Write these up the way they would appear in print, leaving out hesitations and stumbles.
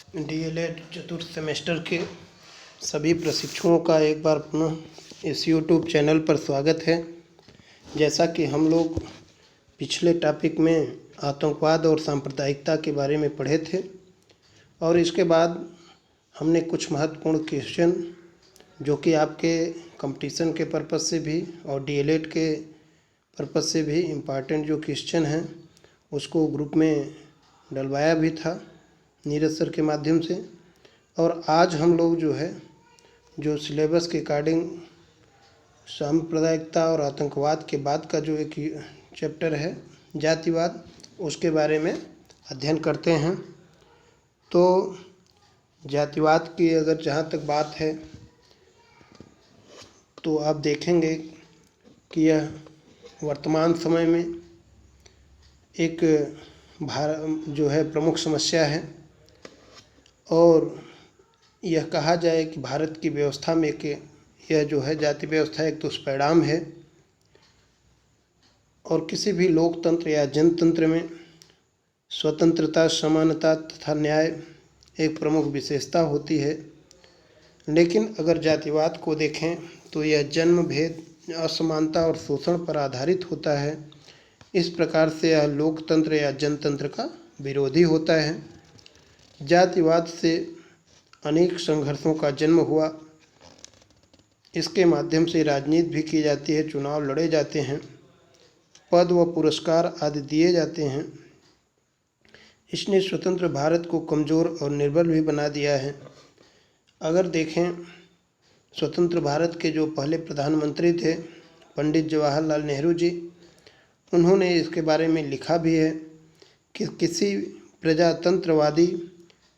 DElEd चतुर्थ semester के सभी प्रशिक्षुओं का एक बार पुनः इस यूट्यूब चैनल पर स्वागत है। जैसा कि हम लोग पिछले टॉपिक में आतंकवाद और सांप्रदायिकता के बारे में पढ़े थे और इसके बाद हमने कुछ महत्वपूर्ण क्वेश्चन जो कि आपके कंपटीशन के पर्पज़ से भी और डीएलएड के पर्पज़ से भी इम्पॉर्टेंट जो क्वेश्चन हैं उसको ग्रुप में डलवाया भी था नीरज सर के माध्यम से। और आज हम लोग जो सिलेबस के अकॉर्डिंग सांप्रदायिकता और आतंकवाद के बाद का जो एक चैप्टर है जातिवाद, उसके बारे में अध्ययन करते हैं। तो जातिवाद की अगर जहाँ तक बात है तो आप देखेंगे कि यह वर्तमान समय में एक प्रमुख समस्या है और यह कहा जाए कि भारत की व्यवस्था में कि यह जाति व्यवस्था एक दुष्परिणाम है और किसी भी लोकतंत्र या जनतंत्र में स्वतंत्रता, समानता तथा न्याय एक प्रमुख विशेषता होती है। लेकिन अगर जातिवाद को देखें तो यह जन्म, भेद, असमानता और शोषण पर आधारित होता है। इस प्रकार से यह लोकतंत्र या जनतंत्र का विरोधी होता है। जातिवाद से अनेक संघर्षों का जन्म हुआ। इसके माध्यम से राजनीति भी की जाती है, चुनाव लड़े जाते हैं, पद व पुरस्कार आदि दिए जाते हैं। इसने स्वतंत्र भारत को कमज़ोर और निर्बल भी बना दिया है। अगर देखें स्वतंत्र भारत के जो पहले प्रधानमंत्री थे पंडित जवाहरलाल नेहरू जी, उन्होंने इसके बारे में लिखा भी है कि किसी प्रजातंत्रवादी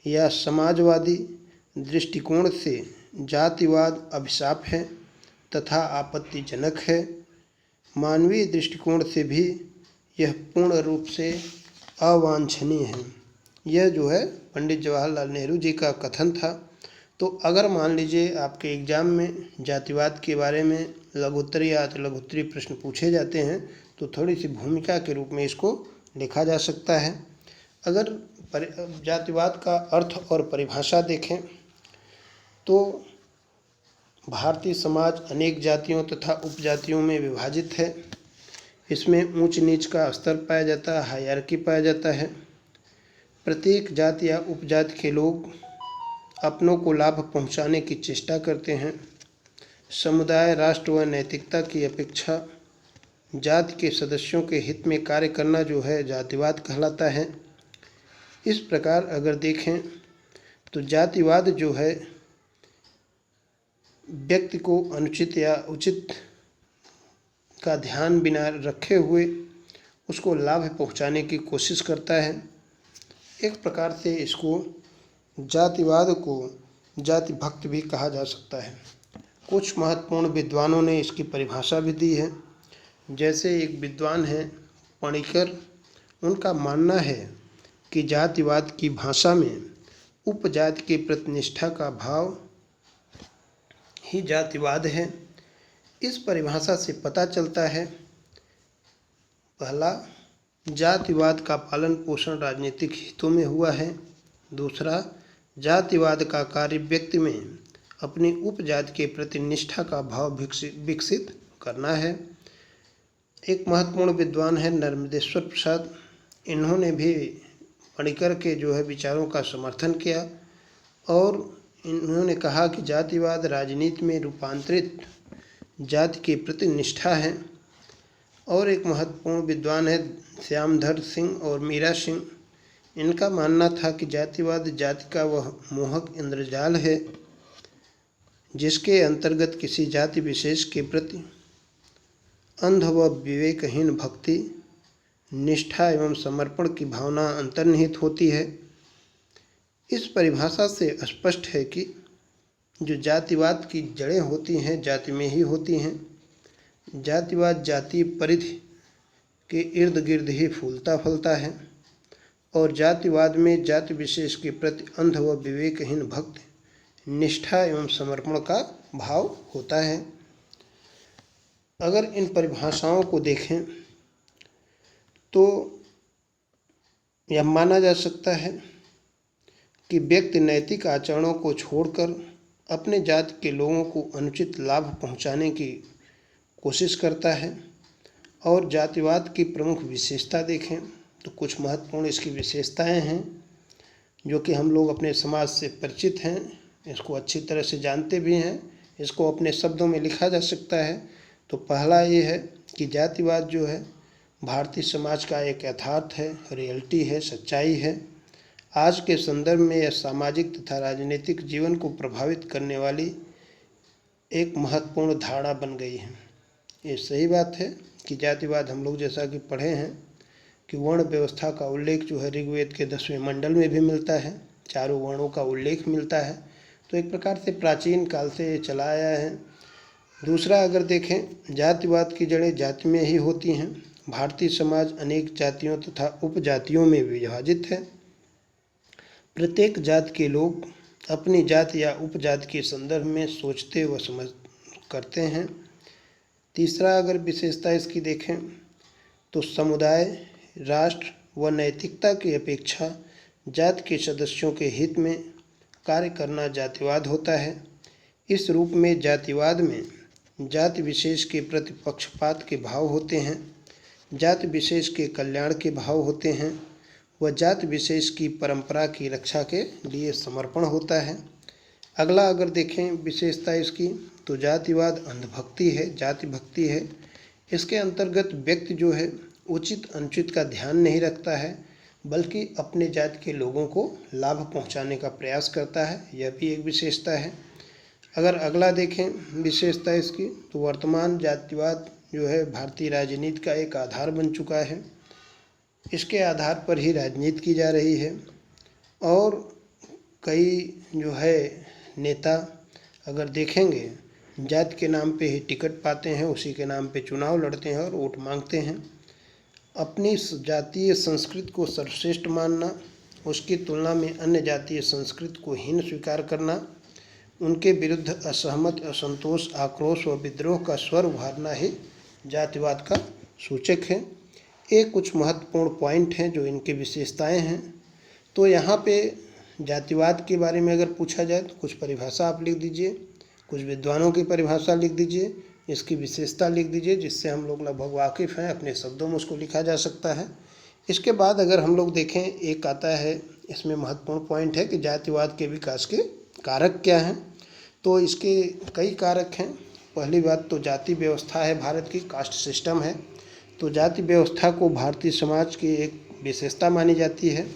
या समाजवादी दृष्टिकोण से जातिवाद अभिशाप है तथा आपत्तिजनक है। मानवीय दृष्टिकोण से भी यह पूर्ण रूप से अवांछनीय है। यह पंडित जवाहरलाल नेहरू जी का कथन था। तो अगर मान लीजिए आपके एग्ज़ाम में जातिवाद के बारे में लघुत्तरी या अति लघुत्तरी प्रश्न पूछे जाते हैं तो थोड़ी सी भूमिका के रूप में इसको लिखा जा सकता है। अगर जातिवाद का अर्थ और परिभाषा देखें तो भारतीय समाज अनेक जातियों तथा उपजातियों में विभाजित है। इसमें ऊंच नीच का स्तर पाया जाता है, हायरार्की पाया जाता है। प्रत्येक जाति या उपजाति के लोग अपनों को लाभ पहुंचाने की चेष्टा करते हैं। समुदाय, राष्ट्र व नैतिकता की अपेक्षा जाति के सदस्यों के हित में कार्य करना जातिवाद कहलाता है। इस प्रकार अगर देखें तो जातिवाद व्यक्ति को अनुचित या उचित का ध्यान बिना रखे हुए उसको लाभ पहुंचाने की कोशिश करता है। एक प्रकार से इसको जातिवाद को जाति भक्त भी कहा जा सकता है। कुछ महत्वपूर्ण विद्वानों ने इसकी परिभाषा भी दी है। जैसे एक विद्वान हैं पणिकर, उनका मानना है कि जातिवाद की भाषा में उपजाति के प्रति निष्ठा का भाव ही जातिवाद है। इस परिभाषा से पता चलता है, पहला, जातिवाद का पालन पोषण राजनीतिक हितों में हुआ है। दूसरा, जातिवाद का कार्य व्यक्ति में अपनी उपजाति के प्रति निष्ठा का भाव विकसित करना है। एक महत्वपूर्ण विद्वान है नर्मदेश्वर प्रसाद, इन्होंने भी पणिकर के विचारों का समर्थन किया और इन्होंने कहा कि जातिवाद राजनीति में रूपांतरित जाति के प्रति निष्ठा है। और एक महत्वपूर्ण विद्वान है श्यामधर सिंह और मीरा सिंह, इनका मानना था कि जातिवाद जाति का वह मोहक इंद्रजाल है जिसके अंतर्गत किसी जाति विशेष के प्रति अंध व विवेकहीन भक्ति, निष्ठा एवं समर्पण की भावना अंतर्निहित होती है। इस परिभाषा से स्पष्ट है कि जो जातिवाद की जड़ें होती हैं जाति में ही होती हैं। जातिवाद जातीय परिधि के इर्द गिर्द ही फूलता फलता है और जातिवाद में जाति विशेष के प्रति अंध व विवेकहीन भक्ति, निष्ठा एवं समर्पण का भाव होता है। अगर इन परिभाषाओं को देखें तो यह माना जा सकता है कि व्यक्ति नैतिक आचरणों को छोड़कर अपने जाति के लोगों को अनुचित लाभ पहुंचाने की कोशिश करता है। और जातिवाद की प्रमुख विशेषता देखें तो कुछ महत्वपूर्ण इसकी विशेषताएं हैं जो कि हम लोग अपने समाज से परिचित हैं, इसको अच्छी तरह से जानते भी हैं। इसको अपने शब्दों में लिखा जा सकता है। तो पहला ये है कि जातिवाद जो है भारतीय समाज का एक यथार्थ है, रियलिटी है, सच्चाई है। आज के संदर्भ में यह सामाजिक तथा राजनीतिक जीवन को प्रभावित करने वाली एक महत्वपूर्ण धारणा बन गई है। ये सही बात है कि जातिवाद हम लोग जैसा कि पढ़े हैं कि वर्ण व्यवस्था का उल्लेख जो है ऋग्वेद के 10वें मंडल में भी मिलता है, चारों वर्णों का उल्लेख मिलता है। तो एक प्रकार से प्राचीन काल से ये चला आया है। दूसरा अगर देखें, जातिवाद की जड़ें जाति में ही होती हैं। भारतीय समाज अनेक जातियों तथा उपजातियों में विभाजित है। प्रत्येक जाति के लोग अपनी जाति या उपजाति के संदर्भ में सोचते व समझ करते हैं। तीसरा अगर विशेषता इसकी देखें तो समुदाय, राष्ट्र व नैतिकता की अपेक्षा जाति के सदस्यों के हित में कार्य करना जातिवाद होता है। इस रूप में जातिवाद में जाति विशेष के प्रति पक्षपात के भाव होते हैं, जाति विशेष के कल्याण के भाव होते हैं व जाति विशेष की परंपरा की रक्षा के लिए समर्पण होता है। अगला अगर देखें विशेषता इसकी तो जातिवाद अंधभक्ति है, जाति भक्ति है। इसके अंतर्गत व्यक्ति जो है उचित अनुचित का ध्यान नहीं रखता है, बल्कि अपने जाति के लोगों को लाभ पहुंचाने का प्रयास करता है। यह भी एक विशेषता है। अगर अगला देखें विशेषता इसकी तो वर्तमान जातिवाद जो है भारतीय राजनीति का एक आधार बन चुका है। इसके आधार पर ही राजनीति की जा रही है और कई जो है नेता अगर देखेंगे जाति के नाम पे ही टिकट पाते हैं, उसी के नाम पे चुनाव लड़ते हैं और वोट मांगते हैं। अपनी जातीय संस्कृति को सर्वश्रेष्ठ मानना, उसकी तुलना में अन्य जातीय संस्कृति को हीन स्वीकार करना, उनके विरुद्ध असहमत, असंतोष, आक्रोश व विद्रोह का स्वर उभारना ही जातिवाद का सूचक है। ये कुछ महत्वपूर्ण पॉइंट हैं जो इनकी विशेषताएं हैं। तो यहाँ पे जातिवाद के बारे में अगर पूछा जाए तो कुछ परिभाषा आप लिख दीजिए, कुछ विद्वानों की परिभाषा लिख दीजिए, इसकी विशेषता लिख दीजिए, जिससे हम लोग लगभग वाकिफ़ हैं, अपने शब्दों में उसको लिखा जा सकता है। इसके बाद अगर हम लोग देखें, एक आता है इसमें महत्वपूर्ण पॉइंट है कि जातिवाद के विकास के कारक क्या हैं। तो इसके कई कारक हैं। पहली बात तो जाति व्यवस्था है, भारत की कास्ट सिस्टम है। तो जाति व्यवस्था को भारतीय समाज की एक विशेषता मानी जाती है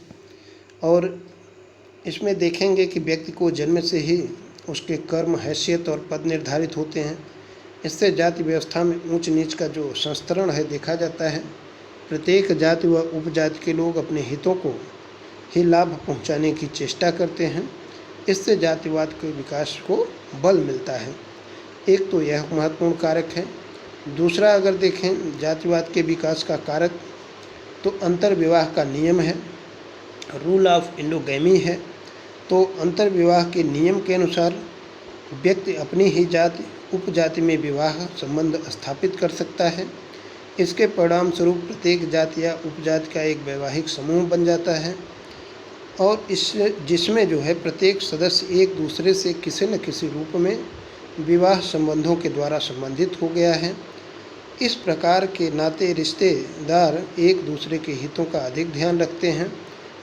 और इसमें देखेंगे कि व्यक्ति को जन्म से ही उसके कर्म, हैसियत और पद निर्धारित होते हैं। इससे जाति व्यवस्था में ऊंच नीच का जो संस्तरण है देखा जाता है। प्रत्येक जाति व उपजाति के लोग अपने हितों को ही लाभ पहुंचाने की चेष्टा करते हैं। इससे जातिवाद के विकास को बल मिलता है। एक तो यह महत्वपूर्ण कारक है। दूसरा अगर देखें जातिवाद के विकास का कारक तो अंतर्विवाह का नियम है, रूल ऑफ इंडोगैमी है। तो अंतर्विवाह के नियम के अनुसार व्यक्ति अपनी ही जाति उपजाति में विवाह संबंध स्थापित कर सकता है। इसके परिणाम स्वरूप प्रत्येक जाति या उपजाति का एक वैवाहिक समूह बन जाता है और जिसमें जो है प्रत्येक सदस्य एक दूसरे से किसी न किसी रूप में विवाह संबंधों के द्वारा संबंधित हो गया है। इस प्रकार के नाते रिश्तेदार एक दूसरे के हितों का अधिक ध्यान रखते हैं,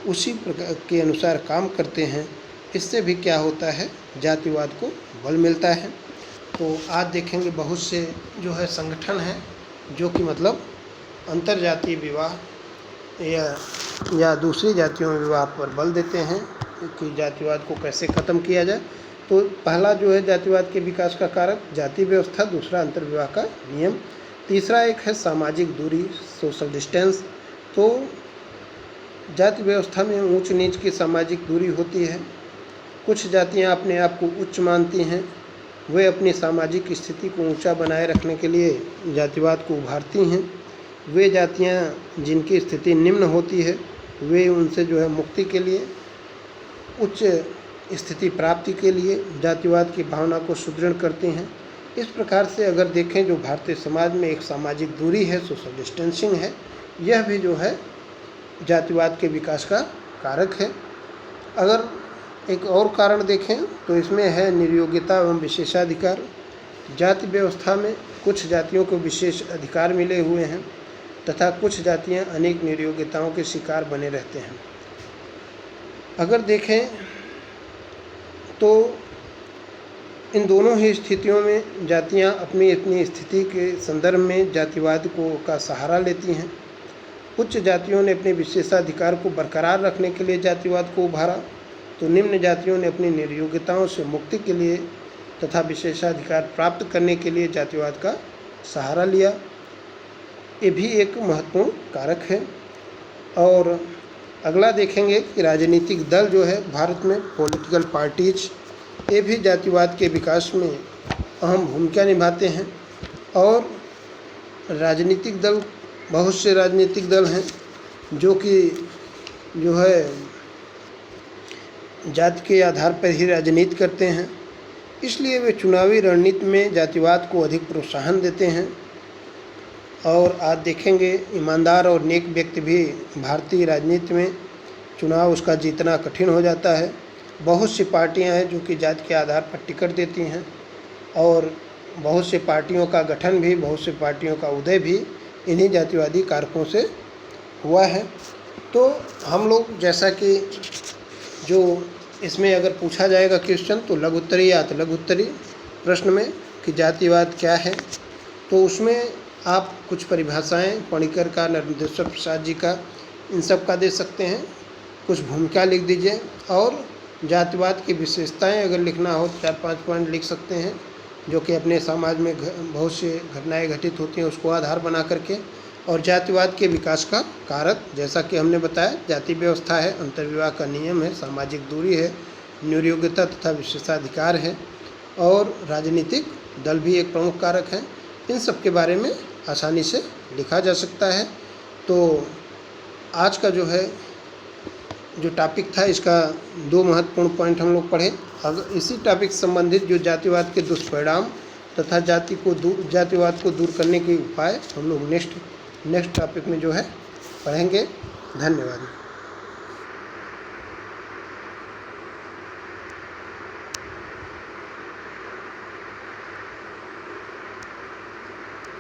उसी प्रकार के अनुसार काम करते हैं। इससे भी क्या होता है, जातिवाद को बल मिलता है। तो आज देखेंगे बहुत से जो है संगठन हैं जो कि मतलब अंतर्जातीय विवाह या दूसरी जातियों में विवाह पर बल देते हैं कि जातिवाद को कैसे ख़त्म किया जाए। तो पहला जो है जातिवाद के विकास का कारक जाति व्यवस्था, दूसरा अंतर्विवाह का नियम, तीसरा एक है सामाजिक दूरी, सोशल डिस्टेंस। तो जाति व्यवस्था में ऊंच नीच की सामाजिक दूरी होती है। कुछ जातियां अपने आप को उच्च मानती हैं, वे अपनी सामाजिक स्थिति को ऊंचा बनाए रखने के लिए जातिवाद को उभारती हैं। वे जातियां जिनकी स्थिति निम्न होती है वे उनसे जो है मुक्ति के लिए, उच्च स्थिति प्राप्ति के लिए जातिवाद की भावना को सुदृढ़ करती हैं। इस प्रकार से अगर देखें जो भारतीय समाज में एक सामाजिक दूरी है, सोशल डिस्टेंसिंग है, यह भी जो है जातिवाद के विकास का कारक है। अगर एक और कारण देखें तो इसमें है निर्योग्यता एवं विशेषाधिकार। जाति व्यवस्था में कुछ जातियों को विशेष अधिकार मिले हुए हैं तथा कुछ जातियां अनेक निर्योग्यताओं के शिकार बने रहते हैं। अगर देखें तो इन दोनों ही स्थितियों में जातियां अपनी अपनी स्थिति के संदर्भ में जातिवाद का सहारा लेती हैं। उच्च जातियों ने अपने विशेषाधिकार को बरकरार रखने के लिए जातिवाद को उभारा, तो निम्न जातियों ने अपनी निर्योग्यताओं से मुक्ति के लिए तथा विशेषाधिकार प्राप्त करने के लिए जातिवाद का सहारा लिया। ये भी एक महत्वपूर्ण कारक है। और अगला देखेंगे कि राजनीतिक दल जो है भारत में, पॉलिटिकल पार्टीज, ये भी जातिवाद के विकास में अहम भूमिका निभाते हैं। और राजनीतिक दल, बहुत से राजनीतिक दल हैं जो है जाति के आधार पर ही राजनीति करते हैं, इसलिए वे चुनावी रणनीति में जातिवाद को अधिक प्रोत्साहन देते हैं। और आज देखेंगे ईमानदार और नेक व्यक्ति भी भारतीय राजनीति में चुनाव उसका जीतना कठिन हो जाता है। बहुत सी पार्टियां हैं जो कि जाति के आधार पर टिकट देती हैं और बहुत से पार्टियों का गठन भी, बहुत से पार्टियों का उदय भी इन्हीं जातिवादी कारकों से हुआ है। तो हम लोग, जैसा कि जो इसमें अगर पूछा जाएगा क्वेश्चन, तो लघुत्तरी या अतिलघुत्तरी प्रश्न में कि जातिवाद क्या है, तो उसमें आप कुछ परिभाषाएं पणिकर का, नरेंद्र प्रसाद जी का, इन सब का दे सकते हैं। कुछ भूमिका लिख दीजिए और जातिवाद की विशेषताएं अगर लिखना हो 4-5 पॉइंट लिख सकते हैं, जो कि अपने समाज में बहुत से घटनाएं घटित होती हैं उसको आधार बना करके। और जातिवाद के विकास का कारक, जैसा कि हमने बताया, जाति व्यवस्था है, अंतर्विवाह का नियम है, सामाजिक दूरी है, निर्योग्यता तथा विशेषाधिकार है, और राजनीतिक दल भी एक प्रमुख कारक है। इन सब के बारे में आसानी से लिखा जा सकता है। तो आज का जो टॉपिक था, इसका 2 महत्वपूर्ण पॉइंट हम लोग पढ़े। अगर इसी टॉपिक से संबंधित जो जातिवाद के दुष्परिणाम तथा जातिवाद को दूर करने के उपाय हम लोग नेक्स्ट टॉपिक में जो है पढ़ेंगे। धन्यवाद।